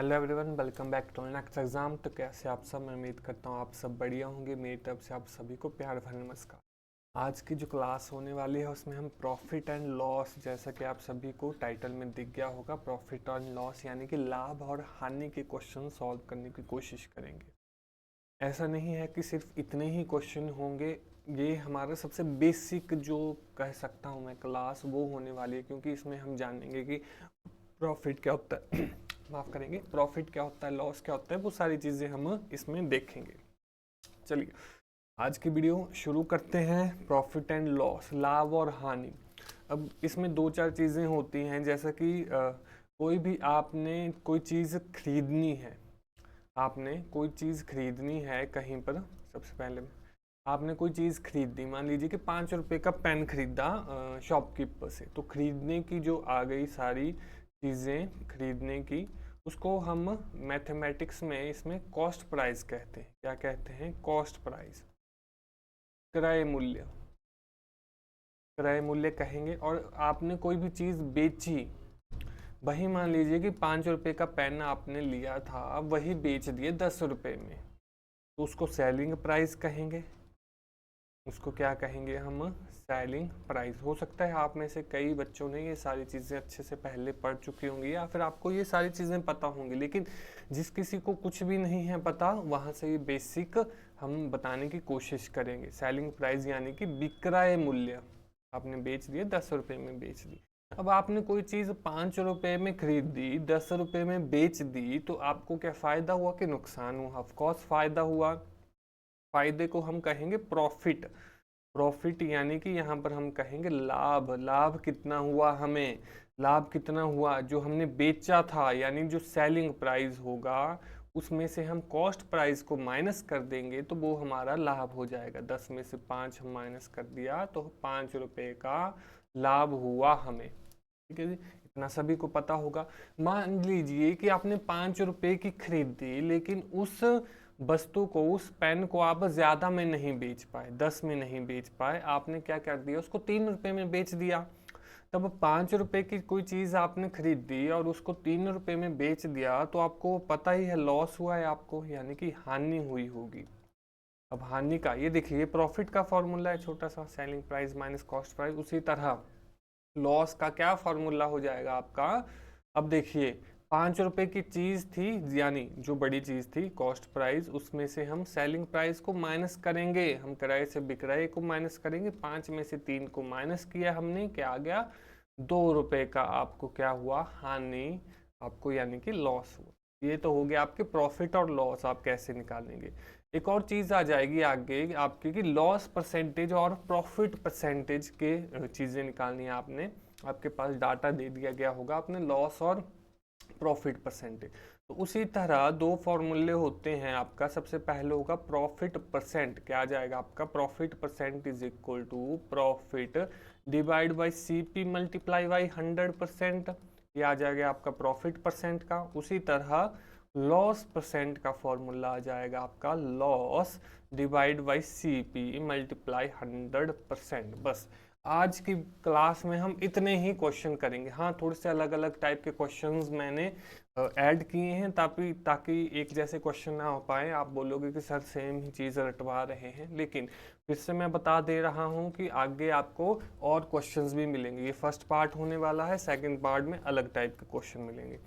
Hello everyone, welcome back to next exam. तो कैसे आप सब? मैं उम्मीद करता हूँ आप सब बढ़िया होंगे। मेरी तरफ से आप सभी को प्यार भरा नमस्कार। आज की जो क्लास होने वाली है उसमें हम प्रॉफिट एंड लॉस, जैसा कि आप सभी को टाइटल में दिख गया होगा, प्रॉफिट एंड लॉस यानी कि लाभ और हानि के क्वेश्चन सॉल्व करने की कोशिश करेंगे। ऐसा नहीं है कि सिर्फ इतने ही क्वेश्चन होंगे, ये हमारा सबसे बेसिक जो कह सकता हूँ मैं क्लास वो होने वाली है, क्योंकि इसमें हम जानेंगे कि प्रॉफिट क्या होता है माफ़ करेंगे, प्रॉफिट क्या होता है, लॉस क्या होता है, वो सारी चीज़ें हम इसमें देखेंगे। चलिए आज की वीडियो शुरू करते हैं। प्रॉफिट एंड लॉस, लाभ और हानि। अब इसमें दो चार चीज़ें होती हैं, जैसा कि कोई भी आपने कोई चीज़ खरीदनी है, आपने कोई चीज़ खरीदनी है कहीं पर। सबसे पहले आपने कोई चीज़ खरीदी, मान लीजिए कि 5 रुपए का पेन खरीदा शॉपकीपर से, तो खरीदने की जो आ गई सारी चीज़ें खरीदने की, उसको हम मैथमेटिक्स में इसमें कॉस्ट प्राइस कहते हैं। क्या कहते हैं? कॉस्ट प्राइस, क्रय मूल्य, क्रय मूल्य कहेंगे। और आपने कोई भी चीज़ बेची, वही मान लीजिए कि 5 रुपए का पेन आपने लिया था, वही बेच दिए 10 रुपए में, तो उसको सेलिंग प्राइस कहेंगे। उसको क्या कहेंगे हम? Selling price. हो सकता है आप में से कई बच्चों ने ये सारी चीज़ें अच्छे से पहले पढ़ चुकी होंगी, या फिर आपको ये सारी चीज़ें पता होंगी, लेकिन जिस किसी को कुछ भी नहीं है पता, वहाँ से ये बेसिक हम बताने की कोशिश करेंगे। सेलिंग प्राइस यानी कि विक्रय मूल्य। आपने बेच दिए, 10 रुपए में बेच दी। अब आपने कोई चीज़ 5 रुपए में खरीद दी, 10 रुपए में बेच दी, तो आपको क्या फ़ायदा हुआ कि नुकसान हुआ? ऑफकोर्स फ़ायदा हुआ। फायदे को हम कहेंगे प्रॉफिट। प्रॉफिट यानी कि यहाँ पर हम कहेंगे लाभ। लाभ कितना हुआ हमें? लाभ कितना हुआ? जो हमने बेचा था, यानी जो सेलिंग प्राइस होगा उसमें से हम कॉस्ट प्राइस को माइनस कर देंगे, तो वो हमारा लाभ हो जाएगा। 10 में से 5 हम माइनस कर दिया, तो 5 रुपए का लाभ हुआ हमें। ठीक है जी, इतना सभी को पता होगा। मान लीजिए कि आपने 5 रुपए की खरीदी, लेकिन उस वस्तु को, उस पेन को आप ज्यादा में नहीं बेच पाए, 10 में नहीं बेच पाए, आपने क्या कर दिया, उसको 3 रुपए में बेच दिया। तब 5 रुपए की कोई चीज आपने खरीदी और उसको 3 रुपए में बेच दिया, तो आपको पता ही है लॉस हुआ है आपको, यानी कि हानि हुई होगी। अब हानि का ये देखिए, प्रॉफिट का फॉर्मूला है छोटा सा, selling price minus cost price. उसी तरह लॉस का क्या फॉर्मूला हो जाएगा आपका? अब देखिए, 5 रुपए की चीज थी, यानी जो बड़ी चीज थी कॉस्ट प्राइस, उसमें से हम सेलिंग प्राइस को माइनस करेंगे, हम क्रय से विक्रय को माइनस करेंगे। 5 में से 3 को माइनस किया हमने, क्या आ गया? 2 रुपए का आपको क्या हुआ? हानि आपको, यानी कि लॉस हुआ। ये तो हो गया आपके प्रॉफिट और लॉस, आप कैसे निकालेंगे। एक और चीज आ जाएगी आगे आपके कि लॉस परसेंटेज और प्रॉफिट परसेंटेज के चीजें निकालनी है आपने। आपके पास डाटा दे दिया गया होगा, आपने लॉस और प्रॉफिट परसेंटेज। तो उसी तरह दो फॉर्मूले होते हैं आपका। सबसे पहले होगा प्रॉफिट परसेंट। क्या आ जाएगा आपका? Profit percent is equal to profit divide by CP multiply by 100%। ये आ जाएगा आपका प्रॉफिट परसेंट का। उसी तरह लॉस परसेंट का फॉर्मूला आ जाएगा आपका loss divide by CP multiply 100%। बस आज की क्लास में हम इतने ही क्वेश्चन करेंगे। हाँ, थोड़े से अलग अलग टाइप के क्वेश्चंस मैंने ऐड किए हैं, ताकि ताकि एक जैसे क्वेश्चन ना हो पाए, आप बोलोगे कि सर सेम ही चीज़ रटवा रहे हैं। लेकिन फिर से मैं बता दे रहा हूँ कि आगे आपको और क्वेश्चंस भी मिलेंगे। ये फर्स्ट पार्ट होने वाला है, सेकंड पार्ट में अलग टाइप के क्वेश्चन मिलेंगे,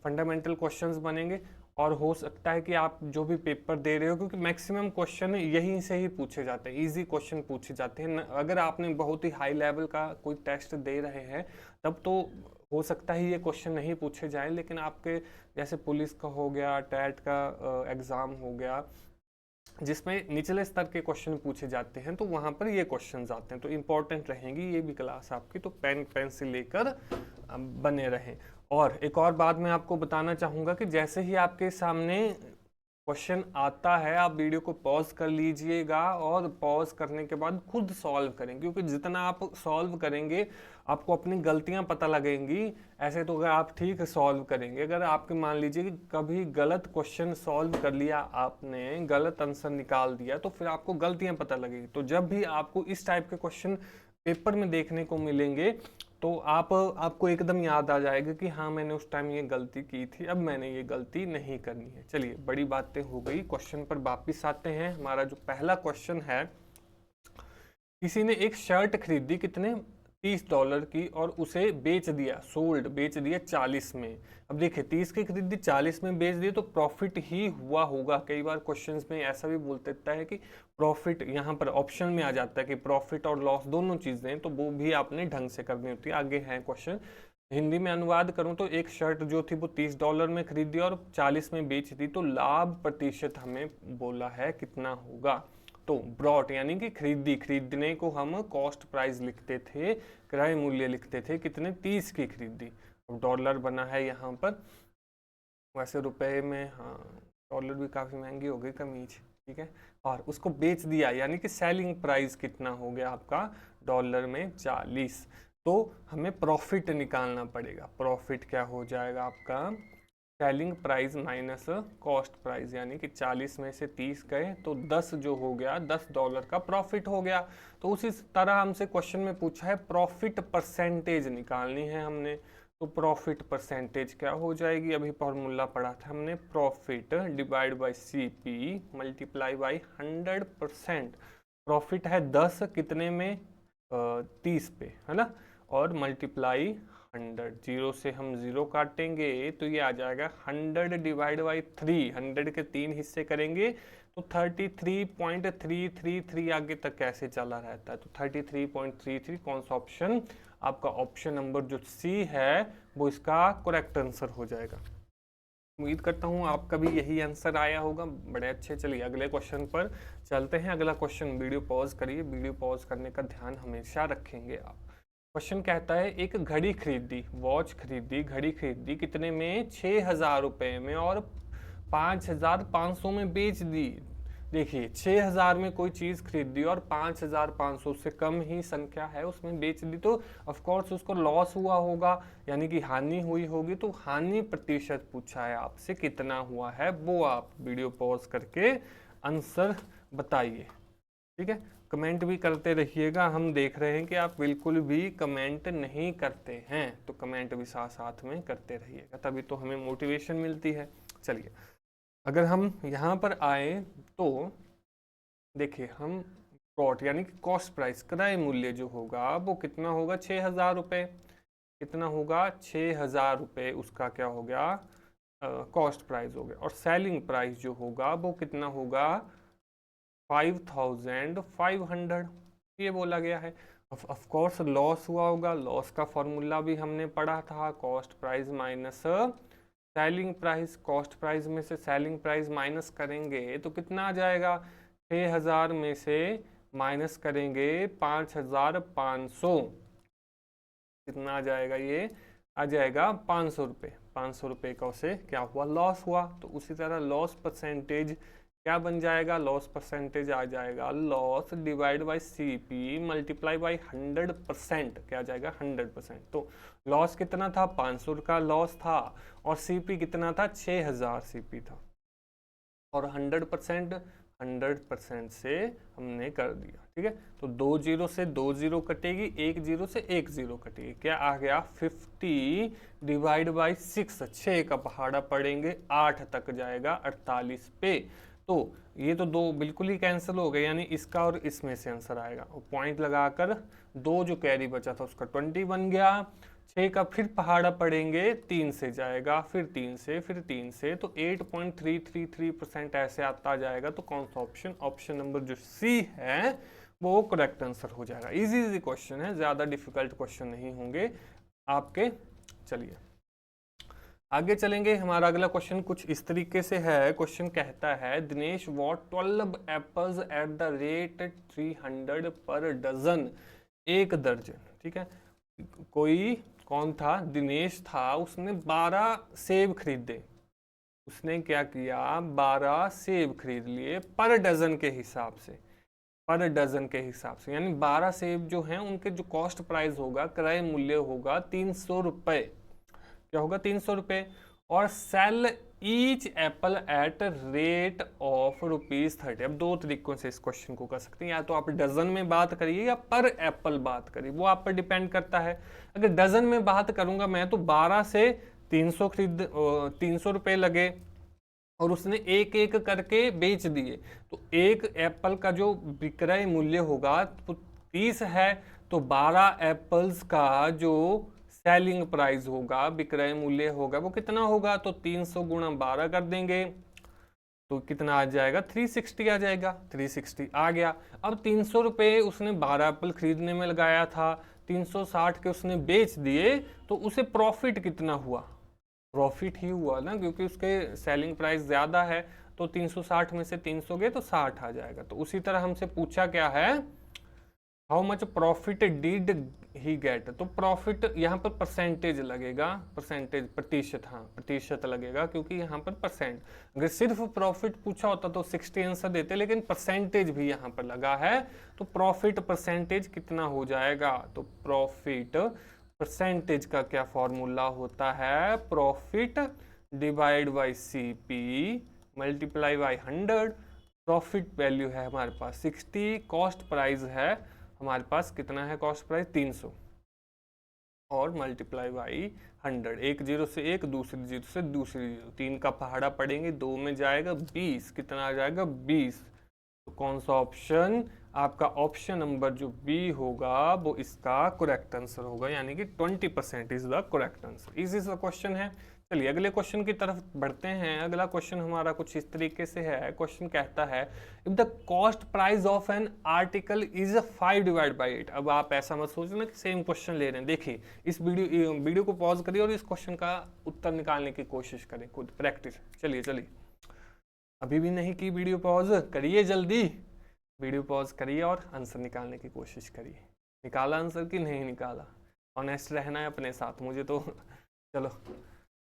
फंडामेंटल क्वेश्चंस बनेंगे। और हो सकता है कि आप जो भी पेपर दे रहे हो, क्योंकि मैक्सिमम क्वेश्चन यहीं से ही पूछे जाते हैं, इजी क्वेश्चन पूछे जाते हैं। अगर आपने बहुत ही हाई लेवल का कोई टेस्ट दे रहे हैं, तब तो हो सकता है ये क्वेश्चन नहीं पूछे जाएं, लेकिन आपके जैसे पुलिस का हो गया, टैट का एग्ज़ाम हो गया, जिसमें निचले स्तर के क्वेश्चन पूछे जाते हैं, तो वहाँ पर ये क्वेश्चंस आते हैं। तो इम्पोर्टेंट रहेंगी ये भी क्लास आपकी, तो पेन पेंसिल लेकर बने रहें। और एक और बात मैं आपको बताना चाहूँगा कि जैसे ही आपके सामने क्वेश्चन आता है, आप वीडियो को पॉज कर लीजिएगा और पॉज करने के बाद खुद सॉल्व करें, क्योंकि जितना आप सॉल्व करेंगे आपको अपनी गलतियां पता लगेंगी। ऐसे तो अगर आप ठीक सॉल्व करेंगे, अगर आपके मान लीजिए कि कभी गलत क्वेश्चन सॉल्व कर लिया, आपने गलत आंसर निकाल दिया, तो फिर आपको गलतियां पता लगेगी। तो जब भी आपको इस टाइप के क्वेश्चन पेपर में देखने को मिलेंगे, तो आपको एकदम याद आ जाएगा कि हाँ मैंने उस टाइम ये गलती की थी, अब मैंने ये गलती नहीं करनी है। चलिए बड़ी बातें हो गई, क्वेश्चन पर वापिस आते हैं। हमारा जो पहला क्वेश्चन है, किसी ने एक शर्ट खरीदी कितने $30 की और उसे बेच दिया, सोल्ड बेच दिया 40 में। अब देखिए 30 की खरीदी 40 में बेच दिए तो प्रॉफिट ही हुआ होगा। कई बार क्वेश्चंस में ऐसा भी बोल देता है कि प्रॉफिट, यहाँ पर ऑप्शन में आ जाता है कि प्रॉफिट और लॉस दोनों चीजें, तो वो भी आपने ढंग से करनी होती है। आगे है क्वेश्चन, हिंदी में अनुवाद करूं तो एक शर्ट जो थी वो $30 में खरीदी और 40 में बेच दी, तो लाभ प्रतिशत हमें बोला है कितना होगा। तो ब्रॉट यानी कि खरीदने को हम कॉस्ट प्राइस लिखते थे, क्रय मूल्य लिखते थे कितने, 30 की खरीदी। अब डॉलर बना है यहाँ पर, वैसे रुपए में हाँ डॉलर भी काफ़ी महंगी हो गई कमीज, ठीक है। और उसको बेच दिया यानी कि सेलिंग प्राइस कितना हो गया आपका डॉलर में 40, तो हमें प्रॉफिट निकालना पड़ेगा। प्रॉफिट क्या हो जाएगा आपका, selling price minus cost price, यानी कि 40 में से 30 गए तो 10 जो हो गया, $10 का प्रॉफिट हो गया। तो उसी तरह हमसे क्वेश्चन में पूछा है प्रॉफिट परसेंटेज निकालनी है हमने, तो प्रॉफिट परसेंटेज क्या हो जाएगी, अभी फॉर्मूला पढ़ा था हमने, profit divide by CP multiply by 100%। Profit है 10 कितने में, 30 पे, है ना, और मल्टीप्लाई 100, जीरो से हम 0 काटेंगे तो ये आ जाएगा 100 डिवाइड बाई 3, 100 के 3 हिस्से करेंगे तो 33.333 आगे तक कैसे चला रहता है, तो 33.33 कौन सा ऑप्शन, आपका ऑप्शन नंबर जो C है वो इसका करेक्ट आंसर हो जाएगा। उम्मीद करता हूँ आपका भी यही आंसर आया होगा, बड़े अच्छे। चलिए अगले क्वेश्चन पर चलते हैं। अगला क्वेश्चन, वीडियो पॉज करिए, वीडियो पॉज करने का ध्यान हमेशा रखेंगे आप। क्वेश्चन कहता है एक घड़ी खरीदी, वॉच खरीदी, घड़ी खरीदी कितने में, 6,000 रुपये में और 5,500 में बेच दी। देखिए 6,000 में कोई चीज़ खरीदी और 5,500 से कम ही संख्या है उसमें बेच दी, तो ऑफ कोर्स उसको लॉस हुआ होगा, यानी कि हानि हुई होगी। तो हानि प्रतिशत पूछा है आपसे कितना हुआ है, वो आप वीडियो पॉज करके आंसर बताइए, ठीक है। कमेंट भी करते रहिएगा, हम देख रहे हैं कि आप बिल्कुल भी कमेंट नहीं करते हैं, तो कमेंट भी साथ साथ में करते रहिएगा, तभी तो हमें मोटिवेशन मिलती है। चलिए अगर हम यहाँ पर आए तो देखिए, हम ब्रॉट यानी कि कॉस्ट प्राइस, क्रय मूल्य जो होगा वो कितना होगा, 6,000 रुपये, कितना होगा 6,000 रुपये, उसका क्या हो गया, कॉस्ट प्राइस हो गया। और सेलिंग प्राइस जो होगा वो कितना होगा, 5,500, ये बोला गया है। ऑफ कोर्स लॉस हुआ होगा, लॉस का फॉर्मूला भी हमने पढ़ा था, cost price minus selling price. Cost price में से सेलिंग प्राइस माइनस करेंगे तो कितना आ जाएगा, 6,000 में से माइनस करेंगे 5,500, कितना आ जाएगा, ये आ जाएगा 500 रुपये। 500 रुपये का उसे क्या हुआ, लॉस हुआ। तो उसी तरह लॉस परसेंटेज क्या बन जाएगा, लॉस परसेंटेज आ जाएगा loss divide by CP multiply by 100%, क्या आ जाएगा 100%। तो लॉस कितना था, 500 का लॉस था, और CP कितना था, 6,000 CP था, और 100% से हमने कर दिया, ठीक है। तो 2 0 से 2 0 कटेगी, 1 0 से 1 0 कटेगी, क्या आ गया 50 डिवाइड बाई 6, 6 का पहाड़ा पड़ेंगे 8 तक जाएगा 48 पे। तो ये तो दो बिल्कुल ही कैंसिल हो गए, यानी इसका और इसमें से आंसर आएगा। पॉइंट लगाकर 2 जो कैरी बचा था उसका 20 बन गया, 6 का फिर पहाड़ा पड़ेंगे 3 से जाएगा, फिर 3 से, फिर 3 से, तो 8.333% ऐसे आता जाएगा। तो कौन सा ऑप्शन, ऑप्शन नंबर जो C है वो करेक्ट आंसर हो जाएगा। इजी क्वेश्चन है, ज़्यादा डिफिकल्ट क्वेश्चन नहीं होंगे आपके। चलिए आगे चलेंगे। हमारा अगला क्वेश्चन कुछ इस तरीके से है। क्वेश्चन कहता है Dinesh bought 12 apples at the rate 300 per dozen, एक दर्जन, ठीक है। कोई कौन था, दिनेश था, उसने 12 सेब खरीदे। उसने क्या किया, 12 सेब खरीद लिए पर डजन के हिसाब से, पर डजन के हिसाब से, यानी 12 सेब जो हैं उनके जो कॉस्ट प्राइस होगा, क्रय मूल्य होगा 300 रुपये, क्या होगा 300 रुपये। और sell each apple at rate of ₹30। अब दो तरीकों से इस क्वेश्चन को कर सकते हैं, या तो आप डजन में बात करिए या पर एप्पल बात करिए, वो आप पर डिपेंड करता है। अगर डजन में बात करूंगा मैं तो 12 से 300 रुपए लगे और उसने एक एक करके बेच दिए, तो एक एप्पल का जो विक्रय मूल्य होगा तो 30 है, तो 12 एप्पल्स का जो सेलिंग प्राइस होगा, विक्रय मूल्य होगा, वो कितना होगा, तो 300 गुणा 12 कर देंगे तो कितना आ जाएगा, 360 आ जाएगा। 360 आ गया। अब 300 रुपये उसने 12 एप्पल खरीदने में लगाया था, 360 के उसने बेच दिए, तो उसे प्रॉफिट कितना हुआ, प्रॉफिट ही हुआ ना, क्योंकि उसके सेलिंग प्राइस ज़्यादा है, तो 360 में से 300 गए तो 60 आ जाएगा। तो उसी तरह हमसे पूछा क्या है, how much profit did he get, तो प्रॉफिट यहाँ पर परसेंटेज लगेगा, परसेंटेज प्रतिशत, हाँ प्रतिशत लगेगा, क्योंकि यहाँ पर परसेंट, अगर सिर्फ प्रॉफिट पूछा होता तो 60 आंसर देते, लेकिन परसेंटेज भी यहाँ पर लगा है, तो प्रॉफिट परसेंटेज कितना हो जाएगा, तो प्रॉफिट परसेंटेज का क्या फॉर्मूला होता है, profit divide by CP multiply by 100। Profit value है हमारे पास 60, कॉस्ट प्राइस है हमारे पास कितना है, कॉस्ट प्राइस 300 और मल्टीप्लाई बाई 100, एक जीरो से एक, दूसरी जीरो से दूसरी जीरो, 3 का पहाड़ा पड़ेंगे, 2 में जाएगा 20, कितना आ जाएगा 20। तो कौन सा ऑप्शन, आपका ऑप्शन नंबर जो बी होगा वो इसका करेक्ट आंसर होगा, यानी कि 20% is the correct answer. Easy सा क्वेश्चन है। चलिए अगले क्वेश्चन की तरफ बढ़ते हैं। अगला क्वेश्चन हमारा कुछ इस तरीके से है। क्वेश्चन कहता है if the cost price of an article is 5 divide by 8। अब आप ऐसा मत सोचना कि सेम क्वेश्चन ले रहे हैं। देखिए इस वीडियो को पॉज करिए और इस क्वेश्चन का उत्तर निकालने की कोशिश करें, खुद प्रैक्टिस। चलिए अभी भी नहीं की वीडियो पॉज करिए, जल्दी वीडियो पॉज करिए और आंसर निकालने की कोशिश करिए। निकाला आंसर कि नहीं निकाला, ऑनेस्ट रहना है अपने साथ, मुझे तो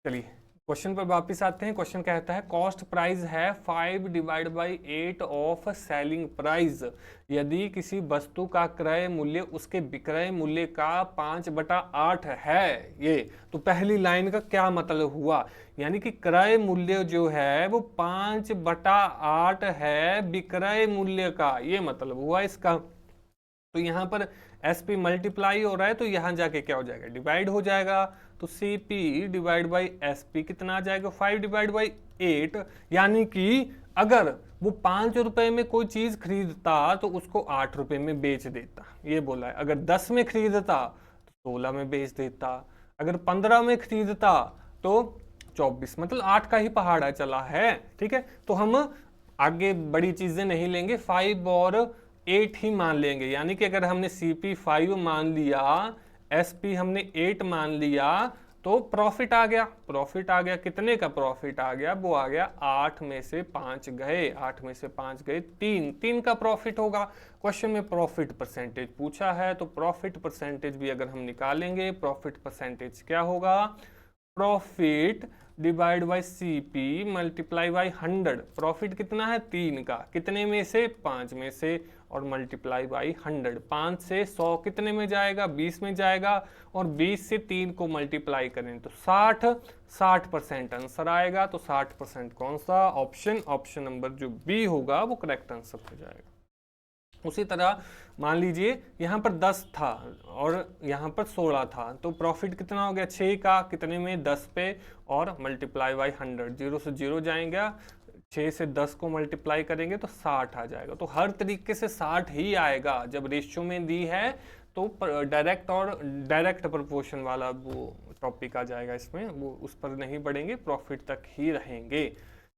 चलिए क्वेश्चन पर वापस आते हैं। क्वेश्चन कहता है कॉस्ट प्राइस है 5 divide by 8 of selling price. यदि किसी वस्तु का क्रय मूल्य उसके विक्रय मूल्य का 5/8 है, ये तो पहली लाइन का क्या मतलब हुआ, यानी कि क्रय मूल्य जो है वो 5/8 है विक्रय मूल्य का, ये मतलब हुआ इसका। तो यहाँ पर SP मल्टीप्लाई हो रहा है, तो यहाँ जाके क्या हो जाएगा, डिवाइड हो जाएगा। तो CP डिवाइड बाई SP कितना आ जाएगा, 5 डिवाइड बाई 8, यानी कि अगर वो 5 रुपए में कोई चीज खरीदता तो उसको 8 रुपए में बेच देता, ये बोला है। अगर 10 में खरीदता तो 16 में बेच देता, अगर 15 में खरीदता तो 24, मतलब 8 का ही पहाड़ा चला है। ठीक है, तो हम आगे बड़ी चीजें नहीं लेंगे, 5 और 8 ही मान लेंगे। यानी कि अगर हमने CP 5 मान लिया, SP हमने 8 मान लिया, तो प्रॉफिट आ गया। प्रॉफिट आ गया, कितने का प्रॉफिट आ गया, वो आ गया 8 में से 5 गए, 8 में से 5 गए 3 का प्रॉफिट होगा। क्वेश्चन में प्रॉफिट परसेंटेज पूछा है, तो प्रॉफिट परसेंटेज भी अगर हम निकालेंगे, प्रॉफिट परसेंटेज क्या होगा, profit divide by CP multiply by 100। Profit कितना है 3 का, कितने में से 5 में से, और मल्टीप्लाई बाई 100। 5 से 100 कितने में जाएगा, 20 में जाएगा, और 20 से 3 को मल्टीप्लाई करें तो 60% आंसर आएगा। तो 60% कौन सा, ऑप्शन नंबर जो बी होगा वो करेक्ट आंसर हो जाएगा। उसी तरह मान लीजिए यहाँ पर 10 था और यहाँ पर 16 था, तो प्रॉफिट कितना हो गया 6 का, कितने में 10 पे, और मल्टीप्लाई बाई 100, 0 से 0 जाएंगे, 6 से 10 को मल्टीप्लाई करेंगे तो 60 आ जाएगा। तो हर तरीके से 60 ही आएगा। जब रेशियो में दी है तो डायरेक्ट और डायरेक्ट प्रोपोर्शन वाला वो टॉपिक आ जाएगा इसमें, वो उस पर नहीं बढ़ेंगे, प्रॉफिट तक ही रहेंगे।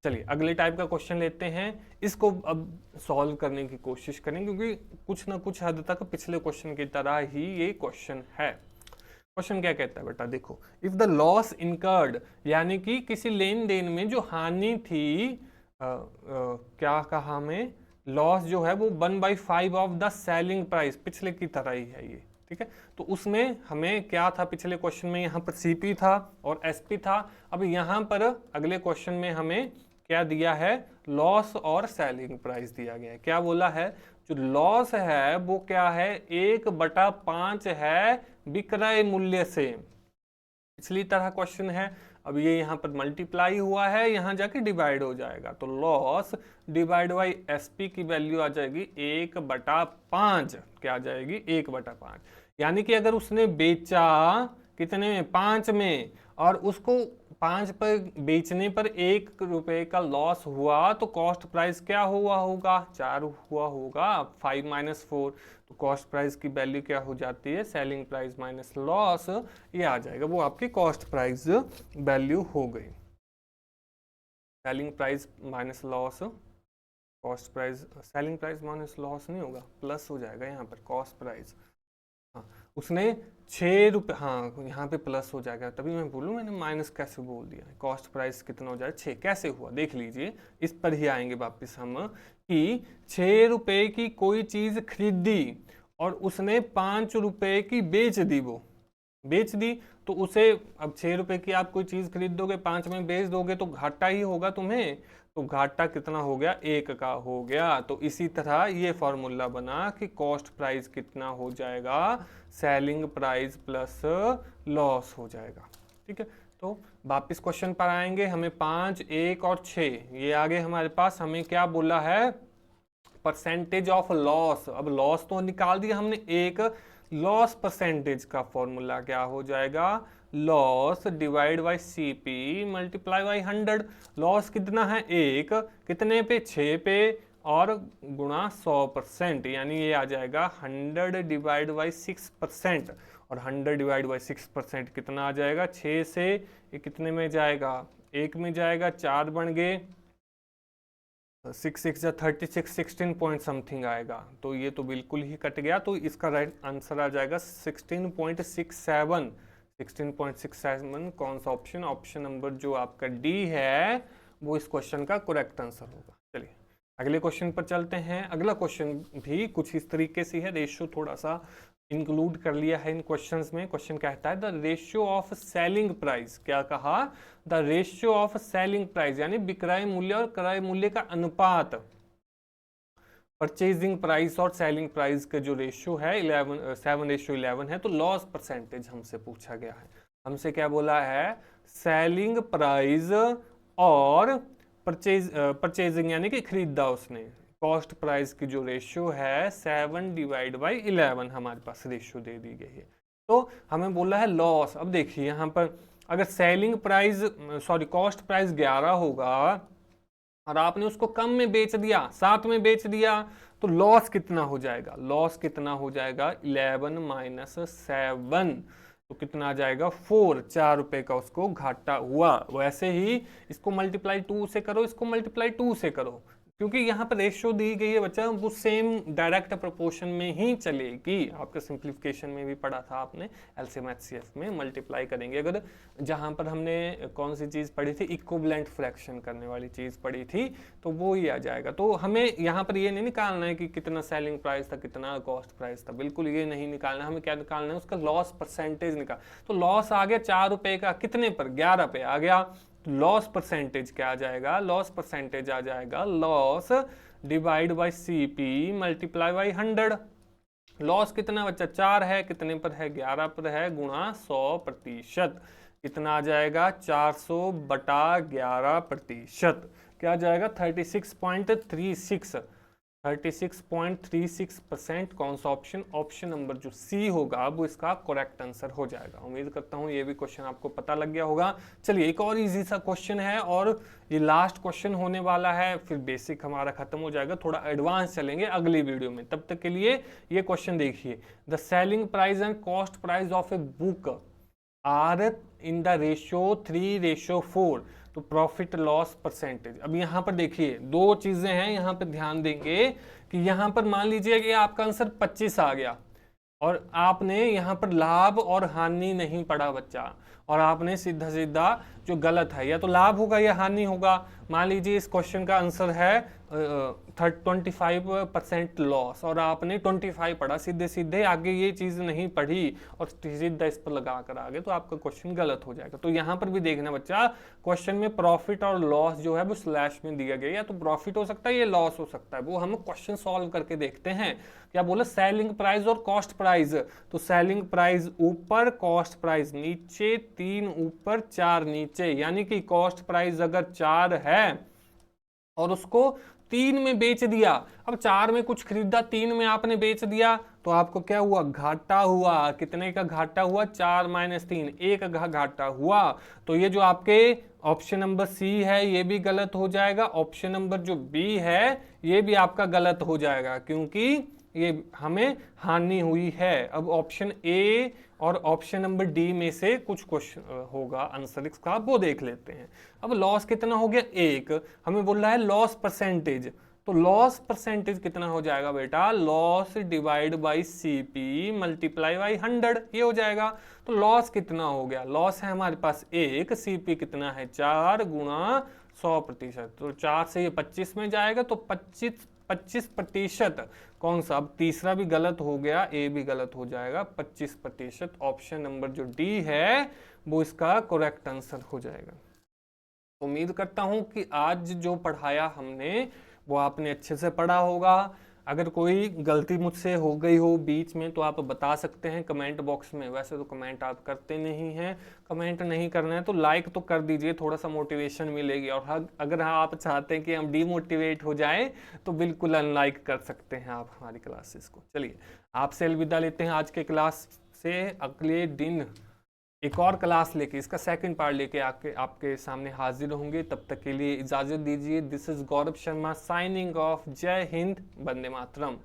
चलिए अगले टाइप का क्वेश्चन लेते हैं, इसको अब सॉल्व करने की कोशिश करें, क्योंकि कुछ ना कुछ हद तक पिछले क्वेश्चन की तरह ही ये क्वेश्चन है। क्वेश्चन क्या कहता है बेटा, देखो इफ द लॉस इनकर्ड, यानी कि किसी लेन देन में जो हानि थी, क्या कहा हमें, लॉस जो है वो 1/5 ऑफ द सेलिंग प्राइस, पिछले की तरह ही है ये। ठीक है, तो उसमें हमें क्या था पिछले क्वेश्चन में, यहाँ पर CP था और SP था। अब यहाँ पर अगले क्वेश्चन में हमें क्या दिया है, लॉस और सेलिंग प्राइस दिया गया है। क्या बोला है, जो लॉस है वो क्या है, 1/5 है विक्रय मूल्य से। पिछली तरह क्वेश्चन है, अब ये यहाँ पर मल्टीप्लाई हुआ है, यहाँ जाके डिवाइड हो जाएगा, तो लॉस डिवाइड बाई एसपी की वैल्यू आ जाएगी 1/5। क्या आ जाएगी? 1/5। यानी कि अगर उसने बेचा कितने में? 5 में, और उसको 5 पर बेचने पर 1 रुपए का लॉस हुआ, तो कॉस्ट प्राइस क्या हुआ होगा? 4 हुआ होगा। 5 माइनस 4, तो कॉस्ट प्राइस की वैल्यू क्या हो जाती है? सेलिंग प्राइस माइनस लॉस, ये आ जाएगा, वो आपकी कॉस्ट प्राइस वैल्यू हो गई। Selling price minus loss, cost price, selling price minus loss नहीं होगा, प्लस हो जाएगा यहाँ पर कॉस्ट प्राइस। हाँ, उसने 6 रुपये, हाँ यहाँ पे प्लस हो जाएगा, तभी मैं बोलूँ मैंने माइनस कैसे बोल दिया। कॉस्ट प्राइस कितना हो जाएगा? 6। कैसे हुआ देख लीजिए, इस पर ही आएंगे वापस हम, कि 6 रुपये की कोई चीज़ खरीदी और उसने 5 रुपये की बेच दी, वो बेच दी, तो उसे अब 6 रुपये की आप कोई चीज़ खरीद दोगे, 5 में बेच दोगे, तो घाटा ही होगा तुम्हें। तो घाटा कितना हो गया? 1 का हो गया। तो इसी तरह ये फॉर्मूला बना कि कॉस्ट प्राइस कितना हो जाएगा? सेलिंग प्राइस प्लस लॉस हो जाएगा। ठीक है, तो वापिस क्वेश्चन पर आएंगे। हमें 5, 1 और 6 ये आगे हमारे पास, हमें क्या बोला है? Percentage of loss. अब लॉस तो निकाल दिया हमने, एक लॉस परसेंटेज का फॉर्मूला क्या हो जाएगा? Loss divide by CP multiply by 100। Loss कितना है? 1, कितने पे? 6 पे, और गुणा 100%, यानी ये आ जाएगा 100 डिवाइड बाई 6%। और 100 डिवाइड बाई 6% कितना आ जाएगा? 6 से ये कितने में जाएगा? 1 में जाएगा, 4 बन गए, 6 6 या 36, 16 पॉइंट समथिंग आएगा, तो ये तो बिल्कुल ही कट गया। तो इसका राइट आंसर आ जाएगा 16.67। 16.67 कौन सा ऑप्शन? ऑप्शन नंबर जो आपका डी है, वो इस क्वेश्चन का करेक्ट आंसर होगा। चलिए अगले क्वेश्चन पर चलते हैं। अगला क्वेश्चन भी कुछ इस तरीके से है, रेशियो थोड़ा सा इंक्लूड कर लिया है इन क्वेश्चंस में। क्वेश्चन कहता है the ratio of selling price. क्या कहा? The ratio of selling price, यानी विक्रय मूल्य और क्रय मूल्य का अनुपात। परचेजिंग प्राइस और सेलिंग प्राइस का जो रेशियो है 7:11 है। तो लॉस परसेंटेज हमसे पूछा गया है। हमसे क्या बोला है? सेलिंग प्राइस और परचेजिंग यानी कि खरीदा उसने, कॉस्ट प्राइस की जो रेशियो है 7/11 हमारे पास रेशियो दे दी गई है। तो हमें बोला है लॉस। अब देखिए यहाँ पर अगर सेलिंग प्राइस कॉस्ट प्राइस 11 होगा और आपने उसको कम में बेच दिया, 7 में बेच दिया, तो लॉस कितना हो जाएगा? लॉस कितना हो जाएगा? 11 माइनस 7, तो कितना आ जाएगा? 4। 4 रुपए का उसको घाटा हुआ। वैसे ही इसको मल्टीप्लाई 2 से करो, इसको मल्टीप्लाई 2 से करो, क्योंकि यहाँ पर रेशियो दी गई है बच्चा, वो सेम डायरेक्ट प्रोपोर्शन में ही चलेगी। आपका सिंप्लीफिकेशन में भी पढ़ा था आपने, एलसीएम एचसीएफ में मल्टीप्लाई करेंगे। अगर जहाँ पर हमने कौन सी चीज़ पढ़ी थी? इक्विवेलेंट फ्रैक्शन करने वाली चीज़ पढ़ी थी, तो वो ही आ जाएगा। तो हमें यहाँ पर ये नहीं निकालना है कि कितना सेलिंग प्राइस था, कितना कॉस्ट प्राइस था, बिल्कुल ये नहीं निकालना। हमें क्या निकालना है? उसका लॉस परसेंटेज निकाल। तो लॉस आ गया 4 रुपये का, कितने पर? 11 पे आ गया। लॉस परसेंटेज क्या आ जाएगा? लॉस परसेंटेज आ जाएगा loss divide by CP multiply by 100। Loss कितना बच्चा? 4 है, कितने पर है? 11 पर है, गुणा 100%, कितना आ जाएगा? 400/11%। क्या आ जाएगा? 36.36। 36.36%। कौन सा ऑप्शन? ऑप्शन नंबर जो सी होगा वो इसका करेक्ट आंसर हो जाएगा। उम्मीद करता हूँ ये भी क्वेश्चन आपको पता लग गया होगा। चलिए एक और इजी सा क्वेश्चन है, और ये लास्ट क्वेश्चन होने वाला है, फिर बेसिक हमारा खत्म हो जाएगा। थोड़ा एडवांस चलेंगे अगली वीडियो में, तब तक के लिए ये क्वेश्चन देखिए। The selling price and cost price of a book are in the ratio 3:4, तो प्रॉफिट लॉस परसेंटेज। अब यहाँ पर देखिए दो चीजें हैं, यहाँ पर ध्यान देंगे कि यहाँ पर मान लीजिए कि आपका आंसर 25 आ गया और आपने यहाँ पर लाभ और हानि नहीं पढ़ा बच्चा, और आपने सीधा सीधा जो गलत है, या तो लाभ होगा या हानि होगा। मान लीजिए इस क्वेश्चन का आंसर है 25% लॉस, और आपने 25 पढ़ा, सीधे सीधे आगे ये चीज़ नहीं पढ़ी और सीधा इस पर लगा कर आगे, तो आपका क्वेश्चन गलत हो जाएगा। तो यहाँ पर भी देखना बच्चा, क्वेश्चन में प्रॉफिट और लॉस जो है वो स्लैश में दिया गया, या तो प्रॉफिट हो सकता है या लॉस हो सकता है, वो हम क्वेश्चन सॉल्व करके देखते हैं। क्या बोला, सेलिंग प्राइस और कॉस्ट प्राइस, तो सेलिंग प्राइस ऊपर, कॉस्ट प्राइस नीचे, 3 ऊपर 4 नीचे, यानी कि कॉस्ट प्राइस अगर 4 है और उसको 3 में बेच दिया, अब 4 में कुछ खरीदा, 3 में आपने बेच दिया, तो आपको क्या हुआ, घाटा हुआ। कितने का घाटा हुआ, 4 - 3, 1 का घाटा हुआ। तो ये जो आपके ऑप्शन नंबर सी है ये भी गलत हो जाएगा, ऑप्शन नंबर जो बी है ये भी आपका गलत हो जाएगा, क्योंकि ये हमें हानि हुई है। अब ऑप्शन ए और ऑप्शन नंबर डी में से कुछ क्वेश्चन होगा आंसर इसका, वो देख लेते हैं। अब लॉस कितना हो गया, 1, हमें बोल रहा है लॉस परसेंटेज, तो लॉस परसेंटेज कितना हो जाएगा बेटा, loss divide by CP multiply by 100, ये हो जाएगा। तो लॉस कितना हो गया, लॉस है हमारे पास 1, सीपी कितना है 4 गुणा 100%, तो 4 से ये 25 में जाएगा, तो 25% कौन सा, अब तीसरा भी गलत हो गया, ए भी गलत हो जाएगा, 25%, ऑप्शन नंबर जो डी है वो इसका करेक्ट आंसर हो जाएगा। उम्मीद करता हूं कि आज जो पढ़ाया हमने वो आपने अच्छे से पढ़ा होगा। अगर कोई गलती मुझसे हो गई हो बीच में तो आप बता सकते हैं कमेंट बॉक्स में, वैसे तो कमेंट आप करते नहीं हैं, कमेंट नहीं करना है तो लाइक तो कर दीजिए, थोड़ा सा मोटिवेशन मिलेगी। और अगर आप चाहते हैं कि हम डीमोटिवेट हो जाएं तो बिल्कुल अनलाइक कर सकते हैं आप हमारी क्लासेस को। चलिए आपसे अलविदा लेते हैं आज के क्लास से, अगले दिन एक और क्लास लेके, इसका सेकंड पार्ट लेके आपके सामने हाजिर होंगे। तब तक के लिए इजाजत दीजिए। This is Gaurav Sharma signing off. जय हिंद, वंदे मातरम।